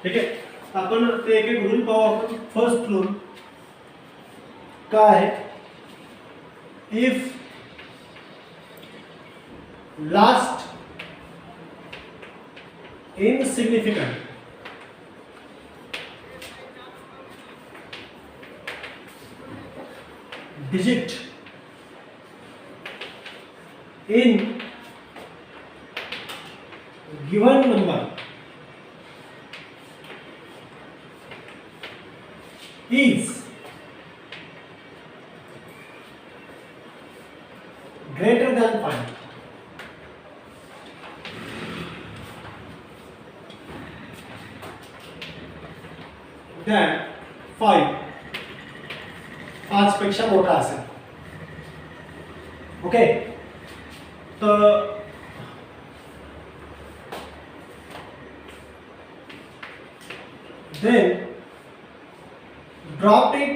ठीक आहे. आपण ते एक एक रूल पाहू. आपण फर्स्ट रूल काय आहे, if last insignificant digit in given number is greater than 5, then 5 पेक्षा मोठा असेल. ओके. तर then drop it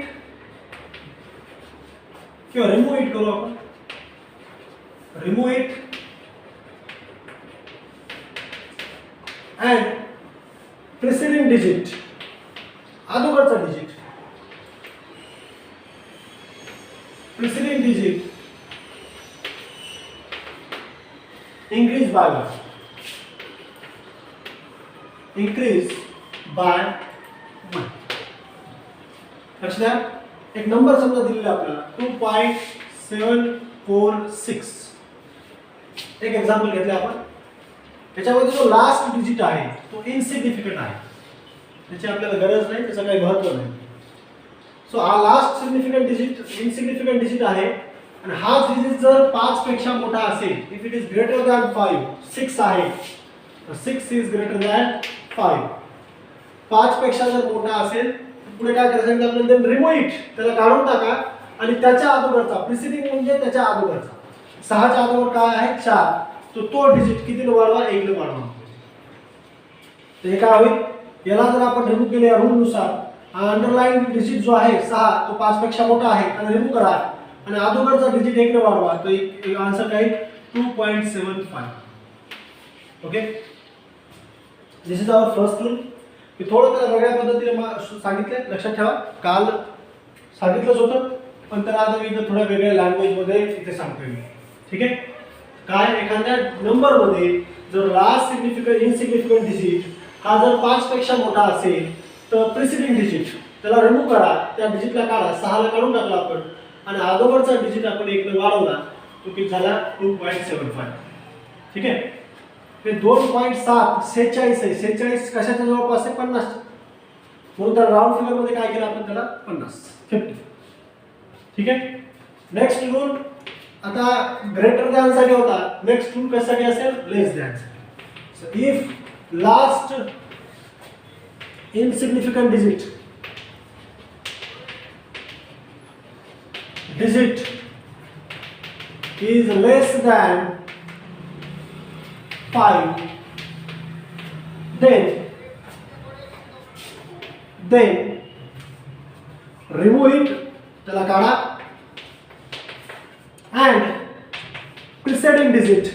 किंवा रिमूव्ह इट करू आपण. Remove it and preceding digit, अगोदरचा digit, preceding digit increase by 1. increase by 1. लक्ष द्या. एक नंबर समजा दिलेला आपल्याला 2.746. एक एक्झाम्पल घेतलं आपण. त्याच्यामध्ये जो लास्ट डिजिट आहे तो इनसिग्निफिकंट आहे, त्याची आपल्याला गरज नाही, त्याचं काही महत्त्व नाही. सो हा लास्ट सिग्निफिकंट डिजिट इनसिग्निफिकंट डिजिट आहे आणि हा डिजिट जर 5 पेक्षा मोठा असेल, if it is greater than 5, 6 आहे तर 6 इज ग्रेटर दॅन 5. 5 पेक्षा जर मोठा असेल पुढे काय करायचं आपल्याला, रिमूव्ह इट, त्याला काढून टाका आणि त्याच्या अगोदरचा प्रिसिडिंग म्हणजे त्याच्या अगोदरचा 6च्या अगोदर काय आहे 4, तो डिजिट कितीने वाढवा, 1 ने वाढवा. तर हे काय होईल, याला जर आपण रिमूव्ह केले या रूल नुसार, हा अंडरलाईन डिजिट जो आहे 6 तो 5 पेक्षा मोठा आहे तर रिमूव्ह करा आणि अगोदरचा डिजिट 1 ने वाढवा. तर आन्सर काय 2.75. Okay. This is our first rule. मी थोडं त्याला वेगळ्या पद्धतीने सांगितलं, लक्षात ठेवा. काल सांगितलंच होतं पण त्याला आता मी थोड्या वेगळ्या लँग्वेजमध्ये इथे सांगतोय मी. ठीक आहे. काय, एखाद्या नंबरमध्ये जर लास्ट इनसिग्निफिकंट डिजिट हा जर 5 पेक्षा मोठा असेल तर प्रिसिडिंग डिजिट त्याला रिमूव्ह करा, त्या डिजिटला काढा, 6 ला काढून टाकला आपण आणि अगोदरचा डिजिट आपण 1 ने वाढवला, तो किती झाला 2.75. ठीक आहे. हे 2.7 46 आहे. 46 कशाच्या जवळपास आहे, 50. म्हणून त्या राऊंड फिगर मध्ये काय केलं आपण, त्याला 50. ठीक आहे. नेक्स्ट रूल आता ग्रेटर दॅन साठी होता. नेक्स्ट रूल कशासाठी असेल, less than. So if last insignificant digit is less than 5, then remove it, त्याला काढा and preceding digit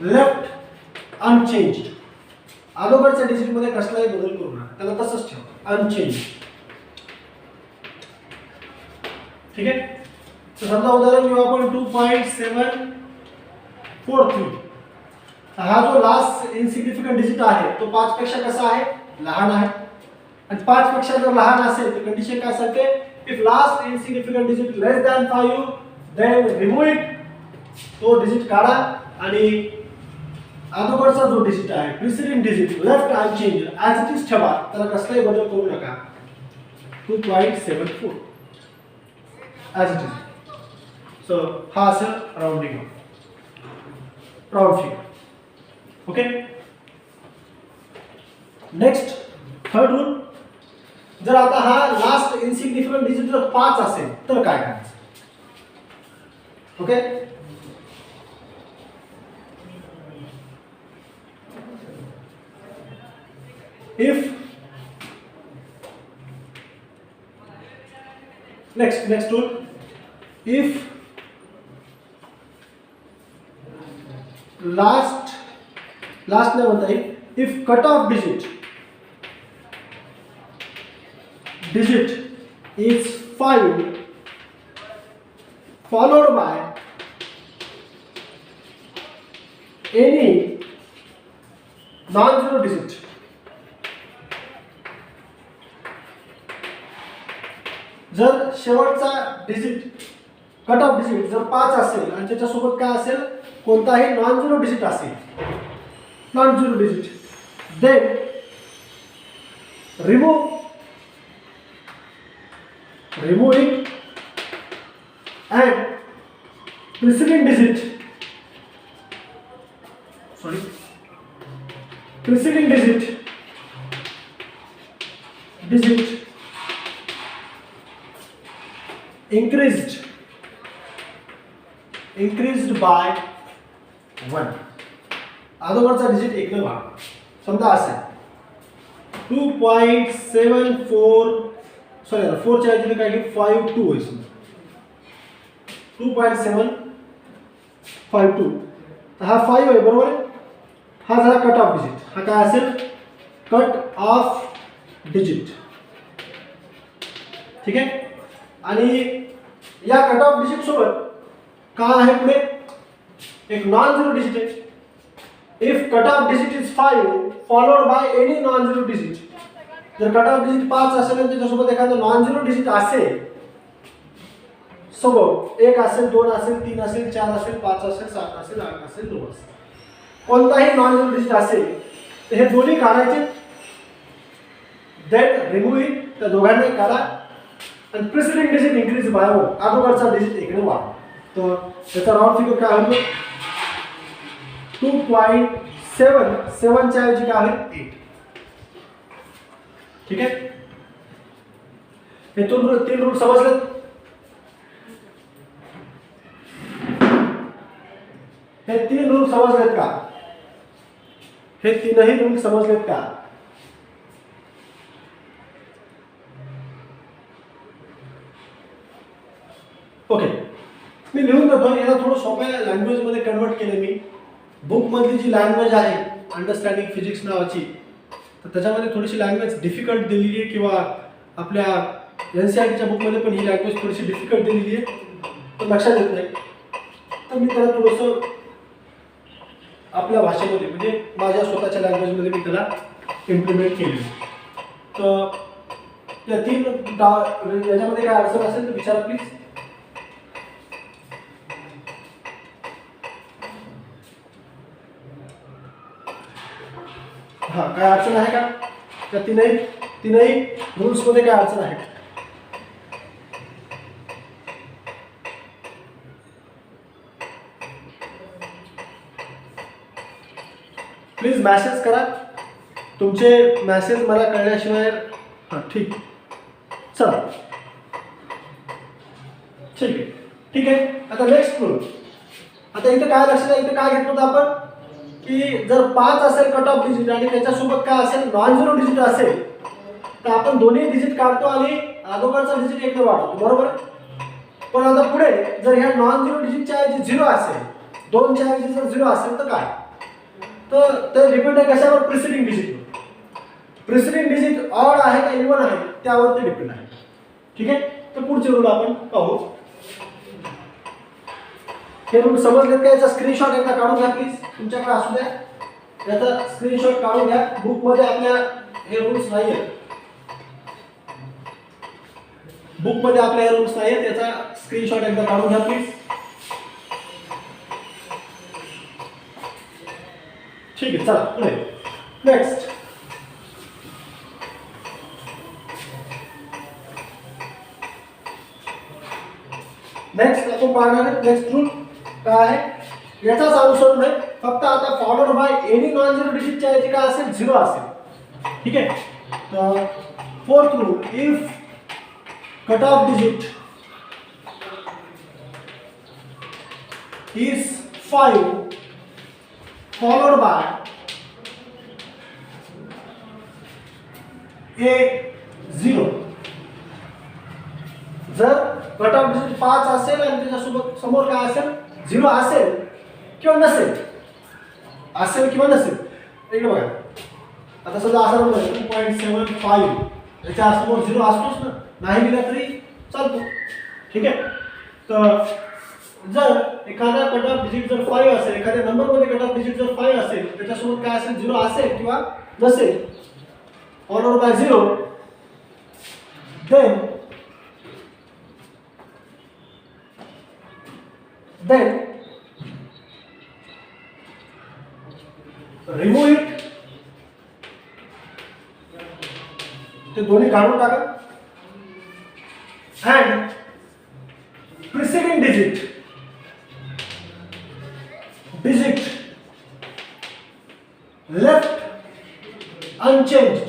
left unchanged. अगोदरच्या डिजिट मध्ये कसलाही बदल करू नका, त्याला तसंच ठेवा, अनचेंज. ठीक आहे. तर समजा उदाहरण घेऊ आपण 2.743. हा जो लास्ट इनसिग्निफिकंट डिजिट आहे तो 5 पेक्षा कसा आहे, लहान आहे. आणि 5 पेक्षा जर लहान असेल तर कंडिशन काय सांगते, if last insignificant digit less than 5 then remove it, तो डिजिट काढा आणि अगोदरचा जो डिजिट आहे preceding digit left unchanged as it is ठेवा, त्याला कसलाही बदल करू नका. 2.74 ॲज इट इज. सो हा असेल rounding round figure. Okay. Next third rule, जर आता हा लास्ट इनसिग्निफिकंट डिजिट जर 5 असेल तर काय करायचं. Okay. if next rule, if last नाही म्हणता येईल, if cut off digit is 5 followed by any non-zero digit. जर शेवटचा डिजिट कट ऑफ डिजिट जर 5 असेल आणि त्याच्यासोबत काय असेल, कोणताही नॉन झिरो डिजिट असेल, non zero digit, then removing and preceding digit increased by 1. अगोदरचा डिजिट 1 ने वाढ. समजा असेल 2.74, सॉरी 4 च्या ऐवजी काय घेऊ, 52 होईल. 2.752 तर हा 5 आहे, बरोबर आहे. हा झाला कट ऑफ डिजिट. हा काय असेल, कट ऑफ डिजिट. ठीक आहे. आणि या कट ऑफ डिजिट सोबत काय आहे पुढे, एक नॉन झिरो डिजिट आहे. If cut off digit is 5 followed by any non zero digit, जर कट ऑफ डिजिट 5 असेल आणि त्याच्यासोबत एखादं नॉन झिरो डिजिट असेल, सोबत 1 असेल, 2 असेल, 3 असेल, 4 असेल, 5 असेल, 7 असेल, 8 असेल, 9 असेल, कोणताही नॉन झिरो डिजिट असेल तर हे दोन्ही काढायचे. देन रिमूव्ह इट, त्या दोघांनाही काढा आणि प्रिसिडिंग डिजिट इन्क्रीज बाय 1, अगोदरचा डिजिट 1 ने वाढ. तर त्याचा राऊंड फिगर काय होतो, 2.7 च्या ऐवजी काय होईल, 8. ठीक आहे. हे तीन रूल समजले. हे 3 रूल समजलेत का, हे 3ही रूल समजलेत का. ओके, मी लिहून देतो. याला थोडं सोप्या लँग्वेज मध्ये कन्वर्ट केलं मी. बुक मधली जी लँग्वेज आहे अंडरस्टँडिंग फिजिक्स नावाची, तर त्याच्यामध्ये थोडीशी लँग्वेज डिफिकल्ट दिलेली आहे, किंवा आपल्या NCERTच्या बुकमध्ये पण ही लँग्वेज थोडीशी डिफिकल्ट दिलेली आहे, तर लक्षात येत नाही. तर मी त्याला थोडंसं आपल्या भाषेमध्ये, म्हणजे माझ्या स्वतःच्या लँग्वेजमध्ये मी त्याला इम्प्लिमेंट केली. तर या 3 याच्यामध्ये काय अडचण असेल तर विचारा प्लीज. हा, काय अडचण आहे का, त्या तीनही रूल्स मध्ये काय अडचण आहे. प्लीज मेसेज करा. तुमचे मेसेज मला कळल्याशिवाय. हां, ठीक, चला, ठीक आहे. आता नेक्स्ट रूल. आता इथे काय लक्षात आहे, इथे काय घेतलं होतं आपण, की जर 5 असेल कट ऑफ डिजिट आणि त्याच्यासोबत काय असेल, नॉन झिरो डिजिट असेल, तर आपण दोन्ही डिजिट काढतो आणि अगोदरचा डिजिट 1 ने वाढवतो, बरोबर. पण आता पुढे जर ह्या नॉन झिरो डिजिटच्या ऐवजी 0 असेल, 2 च्या ऐवजी जर 0 असेल तर काय, तर ते डिपेंड आहे कशावर, प्रिसिडिंग डिजिटवर. प्रिसिडिंग डिजिट ऑड आहे का इव्हन आहे त्यावर ते डिपेंड आहे. ठीक आहे. तर पुढचे रूल आपण पाहू. हे रूल समजलेत का, याचा स्क्रीनशॉट एकदा काढून घ्या प्लीज, तुमच्याकडे असू द्या. याचा स्क्रीनशॉट काढून घ्या. बुक मध्ये आपल्या हे रूल्स नाही आहेत, बुक मध्ये आपल्या हे रूल्स नाही आहेत. याचा स्क्रीनशॉट एकदा काढून घ्या प्लीज. ठीक आहे, चला पुढे. नेक्स्ट आपण पाहणार आहे. नेक्स्ट रूल काय आहे, याचाच अनुसरण आहे, फक्त आता followed by any non zero डिजिटच्या ऐवजी काय असेल, 0 असेल. ठीक आहे. तर 4th rule, if cut off digit is 5 followed by a 0. जर कट ऑफ डिजिट 5 असेल आणि त्याच्यासोबत समोर काय असेल, 0 असेल किंवा नसेल, असेल किंवा नसेल. इकडे बघा, आता समजा असा नंबर आहे 2.75, याच्या समोर 0 असतोच ना, नाही दिला तरी चालतो. ठीक आहे. तर जर एखादा कट ऑफ डिजिट जर 5 असेल, एखाद्या नंबर मध्ये कट ऑफ डिजिट जर 5 असेल, त्याच्यासोबत काय असेल, 0 असेल किंवा नसेल, followed by 0, then remove it, ते दोन्ही काढून टाका, and preceding digit left unchanged.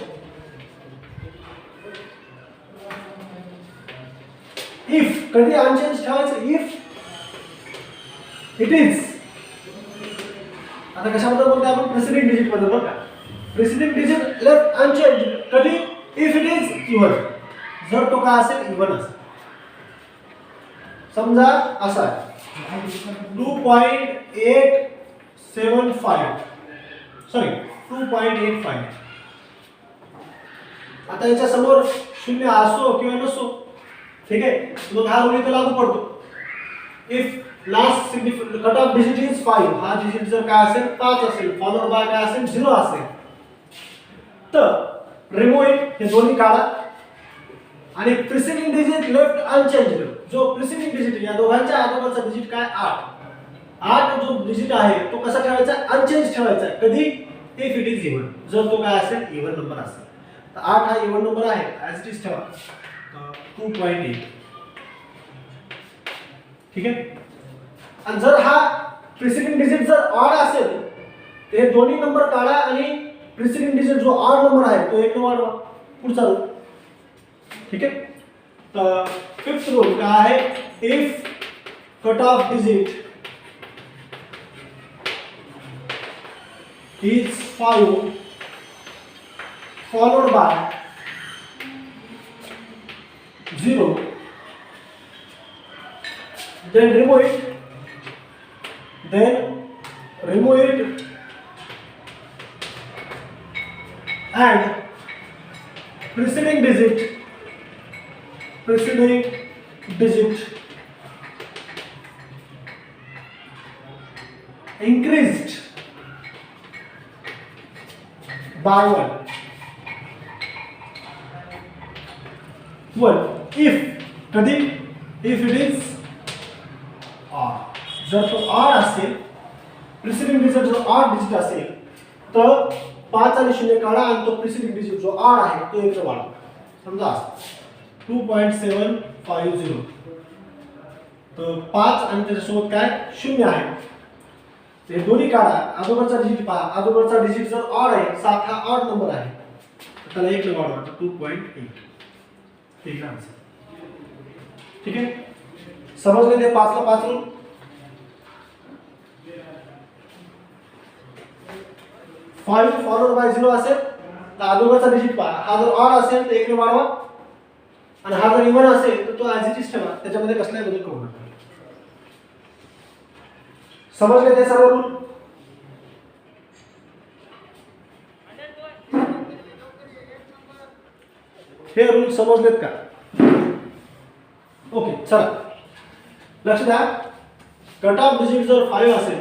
If कधी unchanged ठेवायचं, if it is, आता कशाबद्दल बोलतोय आपण, प्रेसिडिंग डिजिट बद्दल बरं का. प्रेसिडिंग डिजिट लेफ्ट अनचेंज कधी, इफ इट इज इवन, जर तो काय असेल, इवन असेल. समजा असा आहे 2.85, आता याच्या समोर 0 असो किंवा नसो, ठीक आहे, मग हा रूल इथे लागू पडतो. If last significant cut off digit is 5, हा डिजिट जर काय असेल 5 असेल, फॉलोड बाय काय असेल 0 असेल, तर रिमूव्ह इट, हे दोन्ही काढा, आणि प्रिसिडिंग डिजिट लेफ्ट अनचेंज्ड, जो प्रिसिडिंग डिजिट या दोघांच्या अगोदरचा डिजिट काय 8 जो डिजिट आहे तो कसा ठेवायचा, अनचेंज ठेवायचा. कधी, इफ इट इज इवन, जर तो काय असेल, इवन नंबर असेल. तर 8 हा इवन नंबर आहे, ॲज इट इज ठेवा. 2.8, ठीक आहे. आणि जर हा प्रिसिडिंग डिजिट जर ऑड असेल, तर हे दोन्ही नंबर काढा आणि प्रिसिडिंग डिजिट जो ऑड नंबर आहे तो 1 ने वाढवा, पुढचा रूल. ठीक आहे. तर फिफ्थ रूल काय आहे, if cut off digit is 5 followed by 0, then remove it, and preceding digit increased by 1 if कधी, if it is odd, जर तो ऑड असेल, प्रिसिडिंग डिजिट जो ऑड डिजिट असेल, तर 5 आणि 0 काढा आणि तो प्रिसिडिंग डिजिट जो ऑड आहे तो 1 ने वाढवा. समजा 2.750, तर 5 आणि त्याच्यासोबत काय 0 आहे, ते दोन्ही काढा, अगोदरचा डिजिट पहा, अगोदरचा डिजिट जर ऑड आहे, 7 हा ऑड नंबर आहे, त्याला 1 ने वाढवा, 2.8, ठीक आहे. ठीक आहे, समजले ते 5 ला 5 रूल. फाइव फॉलोड बाय 0 असेल तर अगोदरचा डिजिट पहा, हा जर ऑड असेल तर 1 ने वाढवा, आणि हा जर इवन असेल तर तो ॲज इट इज ठेवा, त्याच्यामध्ये कसलाही बदल करू नका. समजले ते सर्व रूल. हे रूल समजलेत का? ओके, चला लक्ष द्या. कट ऑफ डिजिट जर 5 असेल,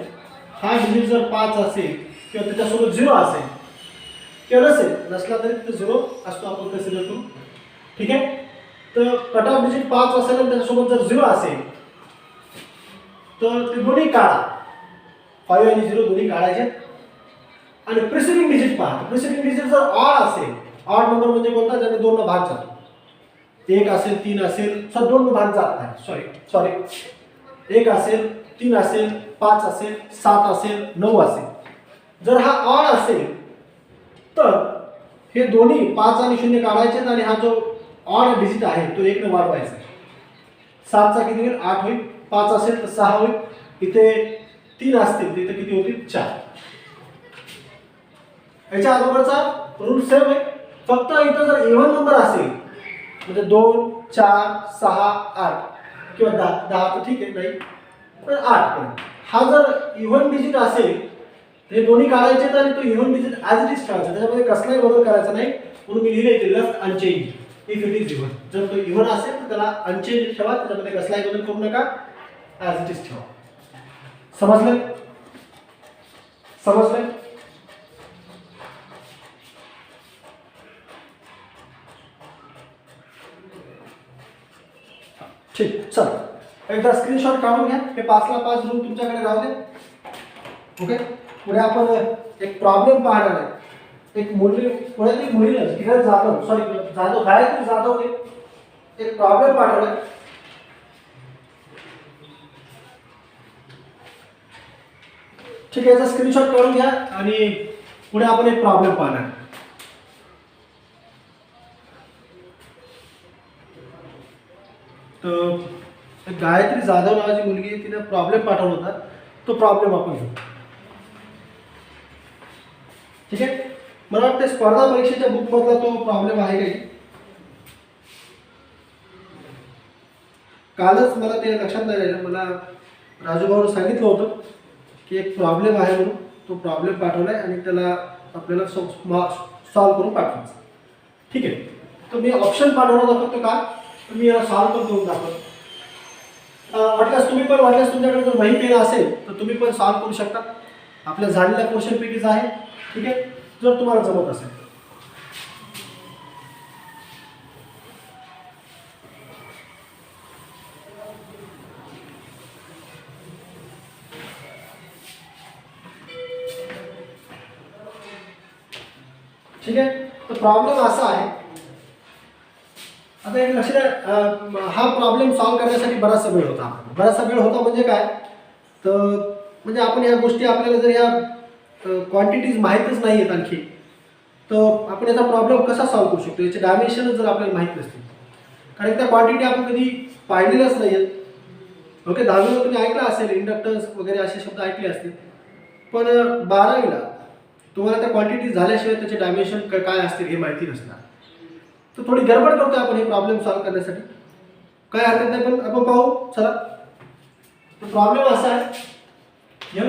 हा डिजिट जर 5 असेल किंवा त्याच्यासोबत 0 असेल किंवा नसेल, नसला तरी तो 0 असतो, आपण कन्सिडर करू. ठीक आहे. तर कट ऑफ डिजिट 5 असेल आणि त्याच्यासोबत जर 0 असेल तर ते दोन्ही काढा, 5 आणि 0 दोन्ही काढायचे, आणि प्रिसिडिंग डिजिट पहा. प्रिसिडिंग डिजिट जर ऑड असेल, ऑड नंबर म्हणजे कोणता, ज्याने 2 ने भाग जातो, 1 असेल 3 असेल, 2 ने भाग जात नाही, सॉरी 1 असेल 3 असेल 5 असेल 7 असेल 9 असेल, जर हा ऑड असेल तर हे दोन्ही 5 आणि 0 काढायचे आणि हा जो ऑड डिजिट आहे तो 1 ने वाढवायचा. 7 चा किती होईल, 8 होईल, 5 असेल तर 6 होईल, इथे 3 असतील तर इथे किती होतील, 4. याच्या अगोदरचा रूल सेम आहे, फक्त इथं जर इव्हन नंबर असेल म्हणजे 2 4 6 8 किंवा 10 तर ठीक आहे, नाही पण 8 पण हा जर इव्हन डिजिट असेल हे दोन्ही काढायचे आणि तो even digit as it is ठेवायचा, त्याच्यामध्ये कसलाही बदल करायचा नाही. म्हणून मी लिहिले ते left unchange if it is even. जर तो इव्हन असेल तर त्याला अनचेंज ठेवा, त्याच्यामध्ये कसलाही बदल करू नका, ॲज इट इज ठेवा. समजलं? समजलं? ठीक. चला एकदा स्क्रीनशॉट काढून घ्या. हे 5 ला 5 रूल तुमच्याकडे राहू दे. ओके. पुढे आपण एक प्रॉब्लेम पाहणार आहे. एक मुली, पुण्यातील मुलीने किरण जाधव, सॉरी जाधव, गायत्री जाधवने एक प्रॉब्लेम पाठवलाय. ठीक आहे, याचा स्क्रीनशॉट काढून घ्या आणि पुढे आपण एक प्रॉब्लेम पाहणार. तर गायत्री जाधव नावाची मुलगी, तिने प्रॉब्लेम पाठवला होता. तो प्रॉब्लेम आपण घेऊ. ठीक आहे. मला वाटतं स्पर्धा परीक्षेच्या बुकमधला तो प्रॉब्लेम आहे काही. कालच मला ते लक्षात नाही राहिलं. मला राजूभाऊने सांगितलं होतं की एक प्रॉब्लेम आहे म्हणून. तो प्रॉब्लेम पाठवलाय आणि त्याला आपल्याला सॉल्व करून पाठवायचं. ठीक आहे. तर मी ऑप्शन पाठवला होता फक्त काल, तर मी याला सॉल्व पण करून दाखवतो. वाटल्यास तुम्ही पण, वाटल्यास तुमच्याकडे जर वही पेन असेल तर तुम्ही पण सॉल्व करू शकता. आपल्या झालेल्या पोर्शनपैकीच आहे. ठीक आहे, जर तुम्हाला जमत असेल. ठीक आहे. तर प्रॉब्लेम असा आहे. आता एक लक्षात, हा प्रॉब्लेम सॉल्व करण्यासाठी बराचसा वेळ होता. बराचसा वेळ होता म्हणजे काय, तर म्हणजे आपण या गोष्टी, आपल्याला जर या क्वांटिटीज माहीतच नाही आहेत आणखी, तर आपण याचा प्रॉब्लेम कसा सॉल्व करू शकतो, याचे डायमेन्शनच जर आपल्याला माहीत नसतील. कारण त्या क्वांटिटी आपण कधी पाहिलेल्याच नाही आहेत. ओके. 10वीला तुम्ही ऐकलं असेल, इंडक्टन्स वगैरे असे शब्द ऐकले असतील, पण 12वीला तुम्हाला त्या क्वांटिटी झाल्याशिवाय त्याचे डायमेन्शन काय असतील हे माहिती नसणार. तर थोडी गडबड करतोय आपण हे प्रॉब्लेम सॉल्व करण्यासाठी. काय हरकत नाही, पण आपण पाहू. चला. तर प्रॉब्लेम असा आहे, M,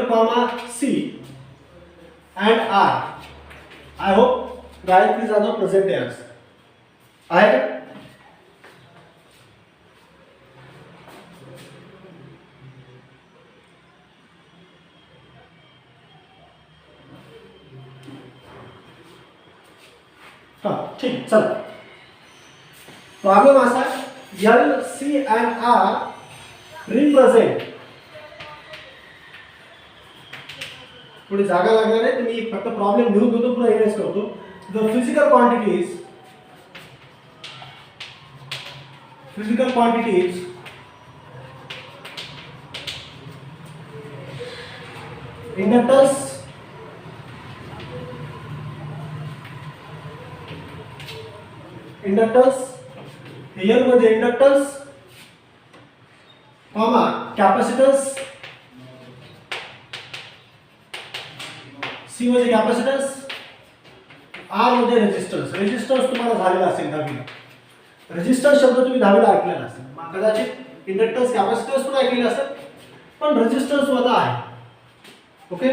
C and R. I hope Gayatri Jadhav present आहे का? हां, ठीक. चला. प्रॉब्लेम असा आहे, L, C and R represent. थोडी जागा लागणार आहे, मी फक्त प्रॉब्लेम लिहून घेतो, पुन्हा इरेज करतो. The physical quantities inductors, L मध्ये इंडक्टर्स, कॉमा कॅपॅसिटन्स, सी मध्ये कॅपॅसिटन्स, आर मध्ये रेजिस्टन्स. रेजिस्टन्स तुम्हाला झालेला असेल 10वीला. रेजिस्टन्स शब्द तुम्ही 10वीला ऐकलेला असेल. कदाचित इंडक्टन्स, कॅपॅसिटन्स पण ऐकलेला असेल, पण रेजिस्टन्स मध्ये आहे. ओके.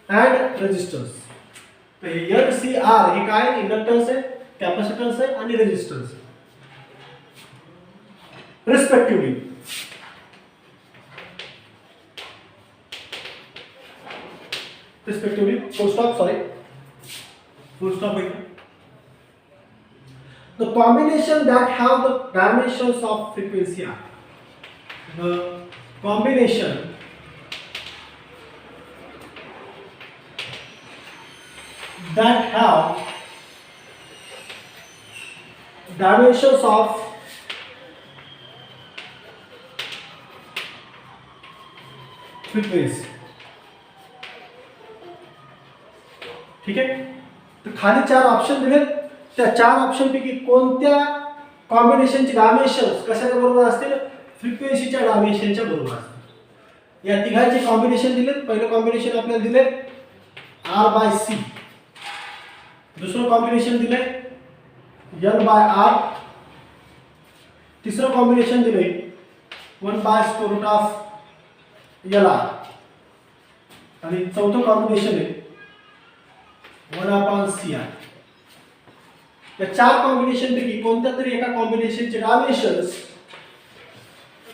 And resistance. तर एल, सी, आर हे काय, इंडक्टन्स आहे, कॅपॅसिटन्स आहे आणि resistance respectively. full stop, sorry, full stop. The combination that have the dimensions of frequency are, the combination that have dimensions of frequency. ठीक आहे. तर खाली 4 ऑप्शन दिलेत. त्या 4 ऑप्शन पैकी कोणत्या कॉम्बिनेशनचे डायमेन्शन्स कशाच्या बरोबर असतील, फ्रिक्वेन्सीच्या डायमेन्शनच्या बरोबर असतील. या तिघांचे कॉम्बिनेशन दिलेत. पहिलं कॉम्बिनेशन आपल्याला दिले R/C. दुसरं कॉम्बिनेशन दिले L/R. तिसरं कॉम्बिनेशन दिले 1/√LR. आणि चौथं कॉम्बिनेशन आहे 1/CR. या 4 कॉम्बिनेशन पैकी कोणत्या तरी एका कॉम्बिनेशनचे डायमेन्शन्स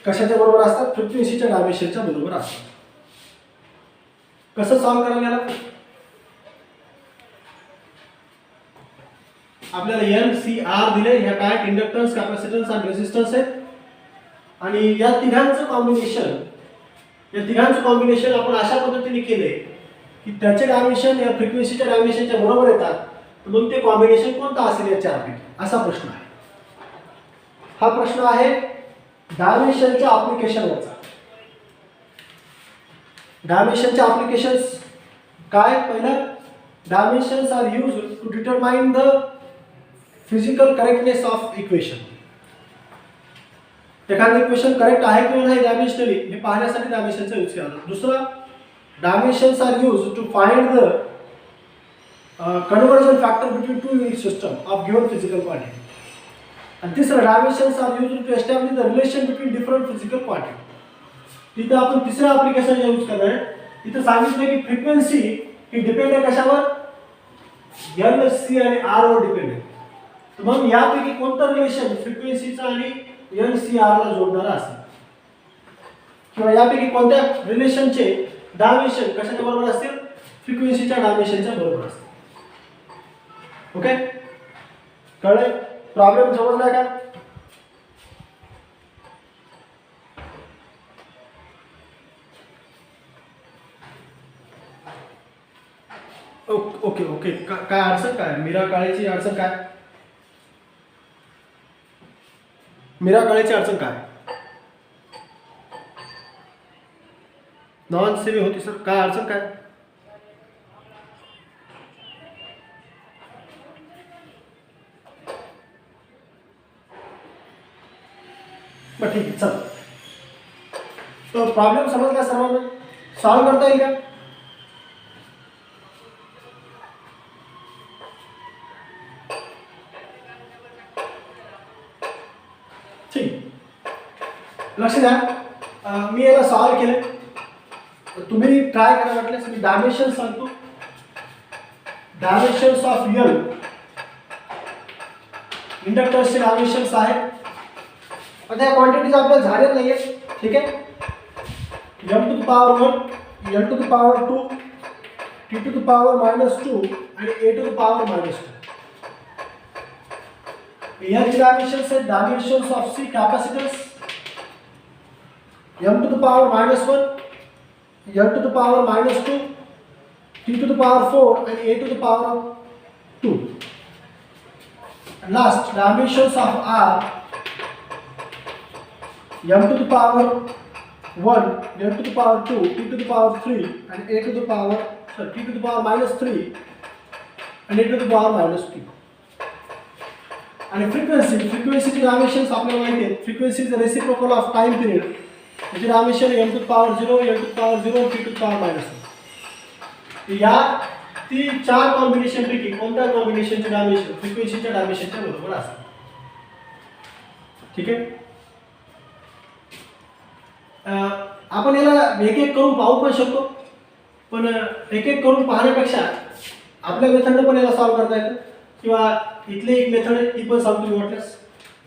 कशाच्या बरोबर असतात? फ्रिक्वेन्सीच्या डायमेन्शनच्या बरोबर असतात. कसं सॉल्व्ह करायला याला? आपल्याला NCR दिले. ह्या काय? इंडक्टन्स, कॅपॅसिटन्स आणि रेझिस्टन्स आहेत. आणि या तिघांचं कॉम्बिनेशन आपण अशा पद्धतीने केले की त्याचे डायमेन्शन या फ्रिक्वेन्सीच्या डायमेन्शनच्या बरोबर येतात. तर मग ते कॉम्बिनेशन कोणतं असेल या चारपैकी? असा प्रश्न आहे. हा प्रश्न आहे डायमेन्शनच्या ॲप्लिकेशनवरचा. डायमेन्शनच्या ॲप्लिकेशन्स काय? पहिलं, dimensions are used to determine the physical correctness of equation. एखादं इक्वेशन करेक्ट आहे किंवा नाही डायमेन्शनली हे पाहण्यासाठी डायमेन्शनचा यूज केला जातो. दुसरं, dimensions are used to find the conversion factor between two unit system of given physical quantity. आणि तिसरं, dimensions are used to establish the relation between different physical quantity. इथं आपण तिसरं ॲप्लिकेशन यूज करणार आहे. इथं सांगितलं की फ्रिक्वेन्सी ही डिपेंड आहे कशावर? NC आणि R वर डिपेंड आहे. तर मग यापैकी कोणतं रिलेशन फ्रिक्वेन्सीचं आणि NCR ला जोडणारा असेल? किंवा यापैकी कोणत्या रिलेशनचे डायमेन्शन कशाच्या बरोबर असतील? फ्रिक्वेन्सीच्या डायमेन्शनच्या बरोबर असतील. ओके, कळले? प्रॉब्लेम समजला का? Okay okay. काय अडचण काय? मीरा काळेची अडचण काय? मीरा काळेची अडचण काय? नॉन सेवी होती सर. काय अडचण काय? बरं ठीक आहे, चल. तो प्रॉब्लेम समजला सर्वांना? सॉल्व्ह करता येईल का? ठीक, लक्ष द्या. मी याला सॉल्व्ह केलं. तुम्ही ट्राय करा वाटल्यास. मी डायमेन्शन सांगतो. डायमेन्शन्स ऑफ L इंडक्टर्सचे डायमेन्शन्स आहेत. आता या क्वांटिटीज आपल्याला झालेल्या नाही आहेत. ठीक आहे. M⁻1, L⁻2, T⁻−2 आणि A⁻−2. याची डायमेन्शन्स आहेत. Dimensions of C capacitance M⁻−1, L⁻−2, T⁻4 आणि A⁻2. Last, dimensions of R M⁻1, L⁻2, T⁻3 आणि T⁻−3 आणि A⁻−2. आणि फ्रिक्वेन्सीची डायमेन्शन्स आपल्याला माहिती आहेत. Frequency is reciprocal of time period. याची डायमेन्शन M⁻0, L⁻0, T⁻−1. या 4 कॉम्बिनेशन पैकी कोणत्या कॉम्बिनेशनचे डायमेन्शन फ्रिक्वेन्सीच्या डायमेन्शनच्या बरोबर असेल? ठीक आहे. आपण याला एक एक करून पाहू पण शकतो, पण एक एक करून पाहण्यापेक्षा आपल्या मेथडने पण याला सॉल्व्ह करता येतं. किंवा इथली एक मेथड आहे ती पण सांगतो मी वाटल्यास.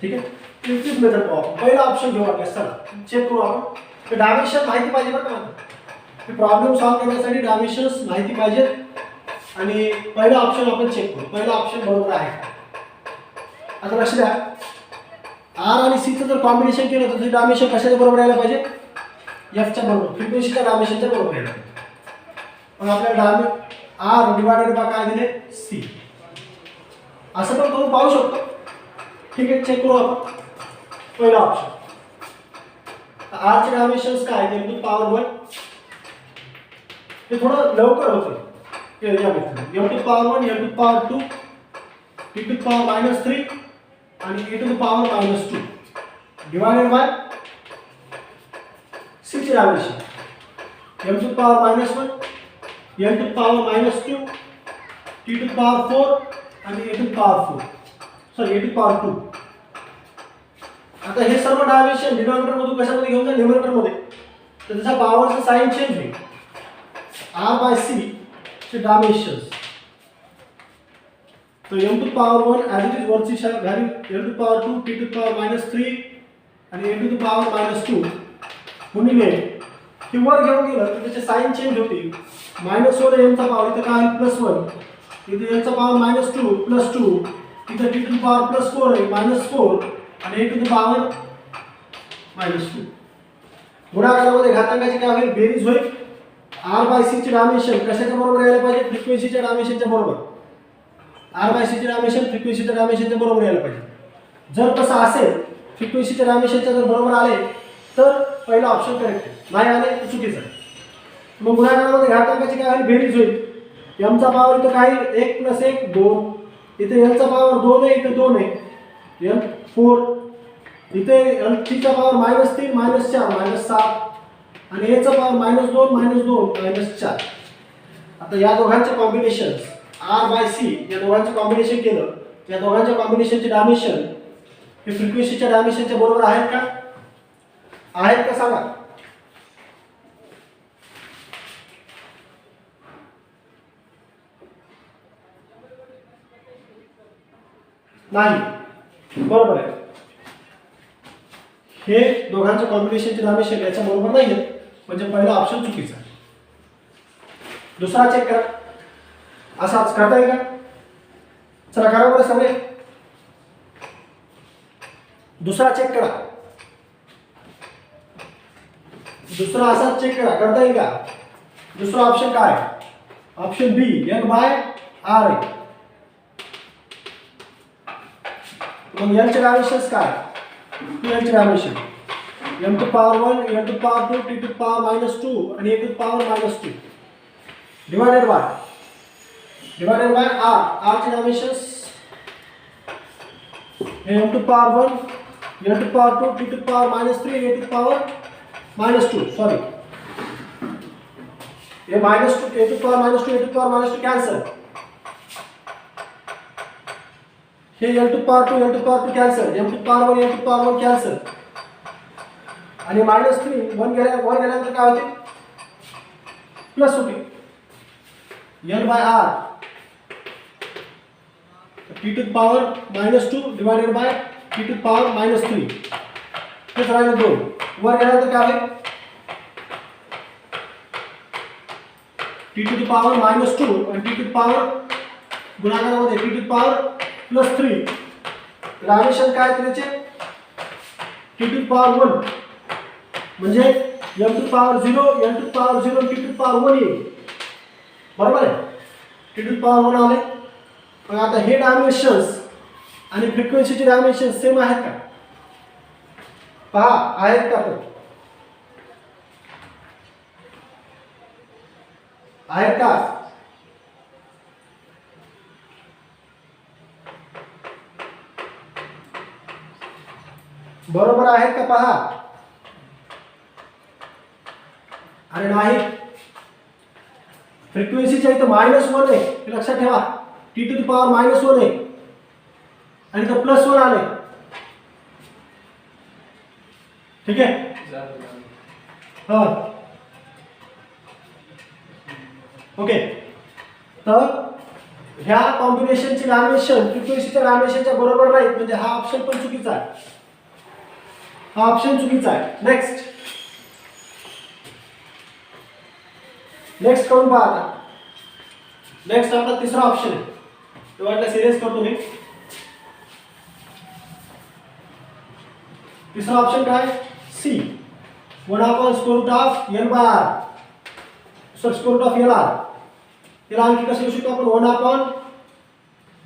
ठीक आहे. तीच मेथड पाहू. पहिला ऑप्शन घेऊ वाटल्यास. चला चेक करू आपण. तर डायमेन्शन माहिती पाहिजे बरं का? प्रॉब्लेम सॉल्व्ह करण्यासाठी डायमेन्शन्स माहिती पाहिजेत. आणि पहिला ऑप्शन आपण चेक करू. पहिला ऑप्शन बरोबर आहे. आता लक्ष द्या. R आणि C चं जर कॉम्बिनेशन केलं तर डायमेन्शन कशाच्या बरोबर यायला पाहिजे? F च्या बरोबर, फ्रिक्वेन्सीच्या डायमेन्शनच्या बरोबर यायला पाहिजे. मग आपल्याला R डिवायडेड बाय काय दिले? C. असं पण करून पाहू शकतो. ठीक आहे, चेक करू आपण. पहिला ऑप्शन, R चे डायमेन्शन्स काय आहेत? M⁻1. हे थोडं लवकर होतं या मेथड. M⁻1, L⁻2, T⁻−3 आणि A⁻−2 डिवायडेड बाय C चे डायमेन्शन M⁻−1, L⁻−2, T⁻4 आणि A⁻2. आता हे सर्व डायमेन्शन डिनॉमिनेटर मधून कशामध्ये घेऊन जा? न्यूमरेटर मध्ये. तर त्याचा पॉवरचा साइन चेंज होईल. आर बाय सी चे डायमेन्शन्स. तर m to power 1 as it is वरची value m to power 2 t to power -3 आणि m टू पॉवर -2 गुणिले की वर घेऊन गेलं तर त्याचे साइन चेंज होतील. -1 m चा पॉवर इथं काय आहे +1, इथे m चा पॉवर -2 +2, इथं t टू पॉवर +4 आहे -4 आणि a टू पॉवर -2. गुणाकारामध्ये घातांकाची काय होईल बेरीज होईल. r बाय c चे डायमेन्शन कशाच्या बरोबर यायला पाहिजे फ्रिक्वेन्सीच्या डायमेन्शनच्या बरोबर. r बाय c चे डायमेन्शन फ्रिक्वेन्सीच्या डायमेन्शनच्या बरोबर यायला पाहिजे. जर तसं असेल फ्रिक्वेन्सीच्या डायमेन्शनच्या जर बरोबर आले तर पहिला ऑप्शन करेक्ट आहे, नाही आले तर चुकीचं आहे. मग गुणाकारामध्ये घातांकाची काय होईल बेरीज होईल. m चा पॉवर इथं काय 1 + 1 2, इथे l चा पॉवर 2 आहे, इथे 2 आहे m 4, इथे l चा पॉवर -3 -4 -7 आणि a चा पॉवर -2 -2 -4. आता या दोघांचे कॉम्बिनेशन्स r बाय c या दोघांचे कॉम्बिनेशन केलं, या दोघांच्या कॉम्बिनेशनचे डायमेन्शन हे फ्रिक्वेन्सीच्या डायमेन्शनच्या बरोबर आहेत का? आहेत का सांगा. नाही, बरोबर आहे. हे दोघांच्या कॉम्बिनेशनचे डायमेन्शन याच्या बरोबर नाही आहेत, म्हणजे पहिला ऑप्शन चुकीचा आहे. दुसरा चेक करा. असाच करता येईल का? चला करा बरं सगळे. दुसरा चेक करा. दुसरा असाच चेक करा, करता येईल का? दुसरा ऑप्शन काय? Option b n by r आहे. मग n चे डायमेन्शन्स काय? n चे dimension m to power 1 m to power 2 t to power -2 आणि a to power -2 divided by r चे dimensions m to power 1 m to power 2 t to power -3 a to power -2 sorry ये -2 a to power -2 a to power -2 cancel. हे l to power 2 l to power 2 cancel, m to power 1 m to power 1 cancel आणि -3 वर गेल्यानंतर काय होते plus होते. n by r t to power -2 divided by t to power -3 हेच राहिलं 2. वर गेल्यानंतर काय होईल t टू पॉवर -2 आणि t टू पॉवर गुणाकारामध्ये t टू पॉवर +3. डायमेन्शन काय त्याचे t टू पॉवर 1 म्हणजे m to power 0 n to power 0 t to power 1 येईल. बरोबर आहे. t टू पॉवर 1 आले. मग आता हे डायमेन्शन्स आणि फ्रिक्वेन्सीचे डायमेन्शन्स सेम आहेत का? पहा आहेत का? तर आहेत का? बरोबर आहेत का? पहा. अरे नाही, फ्रिक्वेन्सीच्या इथं -1 आहे हे लक्षात ठेवा. t टू पॉवर -1 आहे आणि इथं +1 आले. ठीक आहे. हां ओके. तर ह्या कॉम्बिनेशनची डायमेन्शन फ्रिक्वेन्सीच्या डायमेन्शनच्या बरोबर नाहीत, म्हणजे हा ऑप्शन पण चुकीचा आहे. हा ऑप्शन चुकीचा आहे. नेक्स्ट करून पहा. आता नेक्स्ट आपला तिसरा ऑप्शन आहे, तो वाटला सिरियस करतो मी. तिसरा ऑप्शन काय? सी 1/√ऑफ n बाय r. √ऑफ LR. त्याला आणखी कसं लिहू शकतो आपण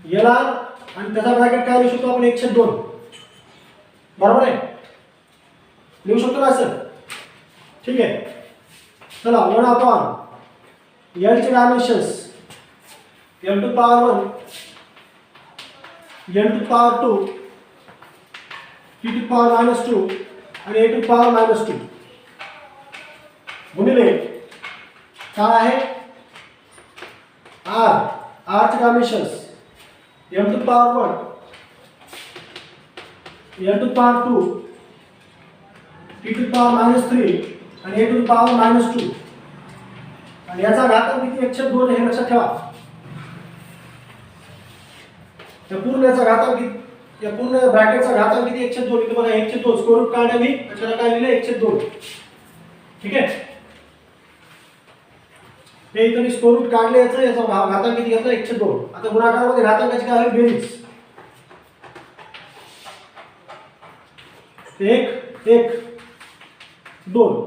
1/LR आणि त्याचा ब्रॅकेट काय लिहू शकतो आपण 1/2. बरोबर आहे. लिहू शकतो ना असं. ठीक आहे. चला 1/L चे dimensions m to power 1 n to power 2 t to power -2 आणि a टू पॉवर -2 गुणिले काय आहे r चे dimensions m to power 1 n to power 2 t to power -3 आणि a टू पॉवर -2 आणि आणि याचा घातांक किती 1/2 हे लक्षात ठेवा. या पूर्ण याचा घातांक किती, या पूर्ण ब्रॅकेटचा घातांक किती 1/2. इथे बघा 1/2 स्क्वेअर रूट काढले मी, त्याच्याला काय लिहिलं 1/2. ठीक आहे, हे इथे मी स्क्वेअर रूट काढले याचा, याचा घातांक किती घेतला 1/2. आता गुणाकारामध्ये घातांकाची काय आहे बेरीज. 1 1 2.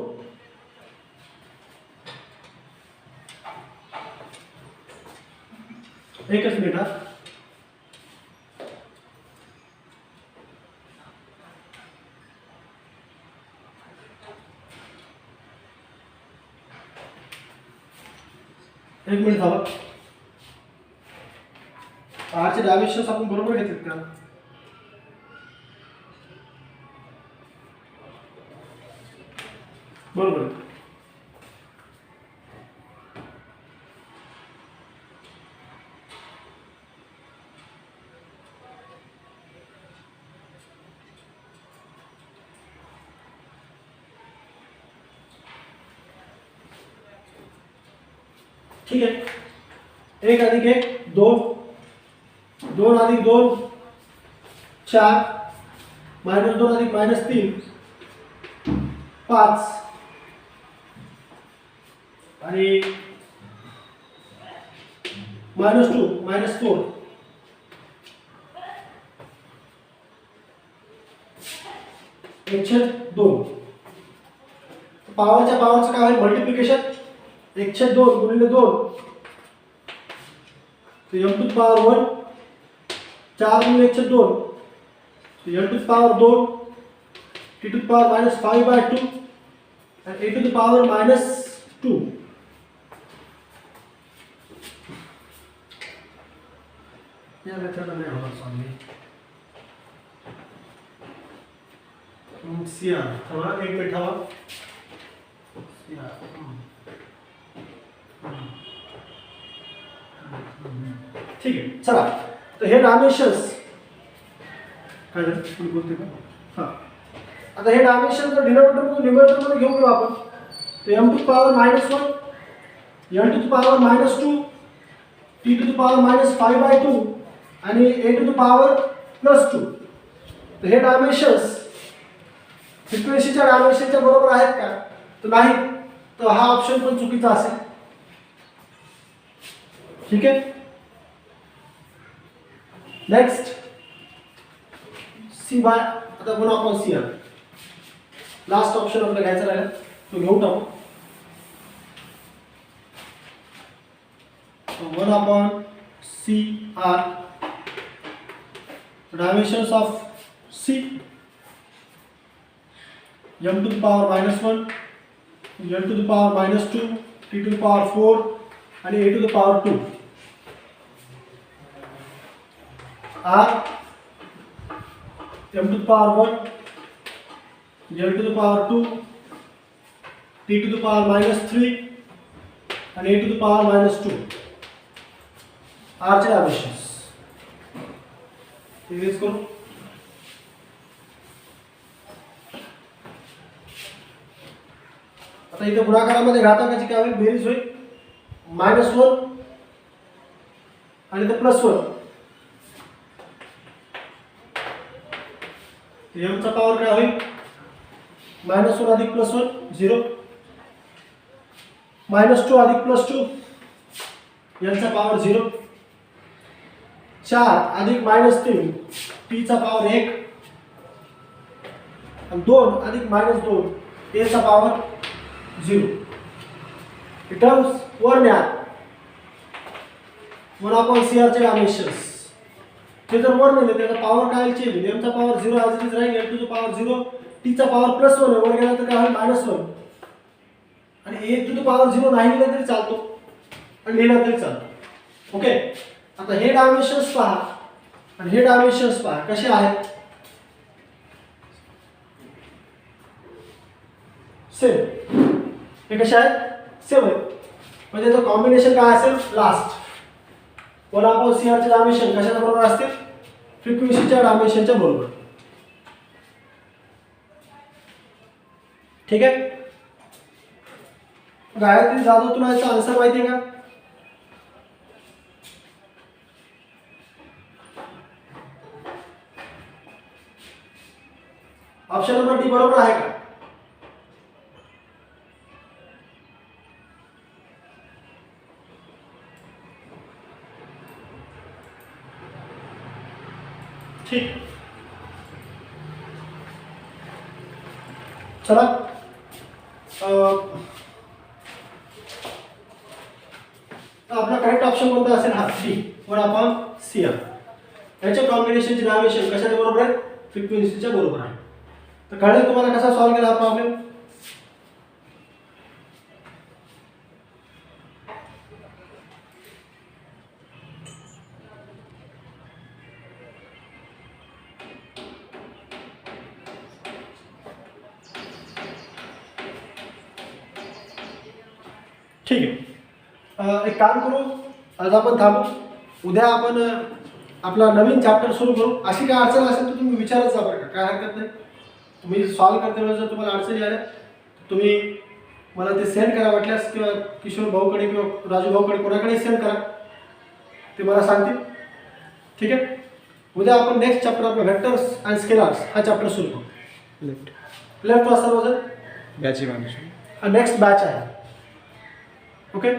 एकच मिनिट हा. एक मिनिट थांबा. आरचे डायमेन्शन्स आपण बरोबर घेतलेत का? बरोबर. ठीक आहे, 1 अधिक 1 2, 2 अधिक 2 4, -2 अधिक -3 5 आणि -2 -4 1/2. पॉवरच्या पॉवरचं काय होईल मल्टिप्लिकेशन 1/2 गुणिले 2 तो m टू पॉवर 1, 4 गुणिले 1/2 तो m to power 2, t to power -5/2 and a to power -2. या मेथड में होगा स्वामी CR थोड़ा एक मिनट हवा ठीक आहे. चला, तर हे डायमेन्शन्स काय तुम्ही बोलते का? हां, आता हे डायमेन्शन जर डिनोमिनेटर मधून न्यूमरेटर मध्ये घेऊन घेऊ आपण, तर m to power -1, n to power -2, t to power -5/2 आणि a टू पॉवर +2. तर हे डायमेन्शन्स फ्रिक्वेन्सीच्या डायमेन्शनच्या बरोबर आहेत का? तर नाही, तर हा ऑप्शन पण चुकीचा असेल. ठीक आहे, नेक्स्ट सी बाय. आता पुन्हा आपण सी आर लास्ट ऑप्शन आपल्याला घ्यायचा राहिला तो घेऊ टाकू. 1/CR dimensions of C m to power -1, n to power -2, t to power 4 आणि a to power 2. R m to power 1, n to power 2, t to power -3 आणि a टू पॉवर -2. R चे dimensions erase करू. आता इथे गुणाकारामध्ये घातांकाची काय होईल बेरीज होईल -1 आणि ते +1. m चा पॉवर काय होईल -1 अधिक +1 0, -2 अधिक +2 n चा पॉवर 0, 4 अधिक -3 t चा पॉवर 1 आणि 2 अधिक -2 a चा पॉवर 0. टर्म्स वर न्या 1/CR चे डायमेन्शन्स ते जर वर नेले त्याचा पॉवर काय चेंज होईल. m चा पॉवर 0 ॲज इट इज राहील, n टू पॉवर 0, t चा पॉवर +1 वर गेला तर काय होईल -1 आणि a टू पॉवर 0 नाही लिहिलं तरी चालतो आणि लिहिलं तरी चालतो. ओके, आता हे डायमेन्शन्स पहा आणि हे डायमेन्शन्स पहा कसे आहेत. सेम. हे कसे आहेत सेम आहेत, म्हणजे त्याचं कॉम्बिनेशन काय असेल लास्ट. 1/CR चे डायमेन्शन कशाच्या बरोबर असतील फ्रिक्वेन्सीच्या डायमेन्शनच्या बरोबर. ठीक आहे, गायत्री जाधव, तुला याचा आन्सर माहिती आहे का? ऑप्शन नंबर डी बरोबर आहे का? ठीक, चला आपला करेक्ट ऑप्शन कोणता असेल? हा डी, 1/CR. याच्या कॉम्बिनेशनचे डायमेन्शन कशाच्या बरोबर आहे? फ्रिक्वेन्सीच्या बरोबर आहे. तर कळलं तुम्हाला कसा सॉल्व्ह केला हा प्रॉब्लेम? ठीक आहे, एक काम करू, आज आपण थांबू. उद्या आपण आपला नवीन चॅप्टर सुरू करू. अशी काय अडचण असेल तर तुम्ही विचारत जा बरं का, काय हरकत नाही. तुम्ही सॉल्व्ह करते वेळेस जर तुम्हाला अडचणी आल्या तर तुम्ही मला ते सेंड करा वाटल्यास, किंवा किशोर भाऊकडे किंवा राजू भाऊकडे कोणाकडे सेंड करा, ते मला सांगतील. ठीक आहे, उद्या आपण नेक्स्ट चॅप्टर आपला व्हेक्टर्स अँड स्केलार्स हा चॅप्टर सुरू करू. लेफ्ट वाजता बॅची माणूस नेक्स्ट बॅच आहे. ओके.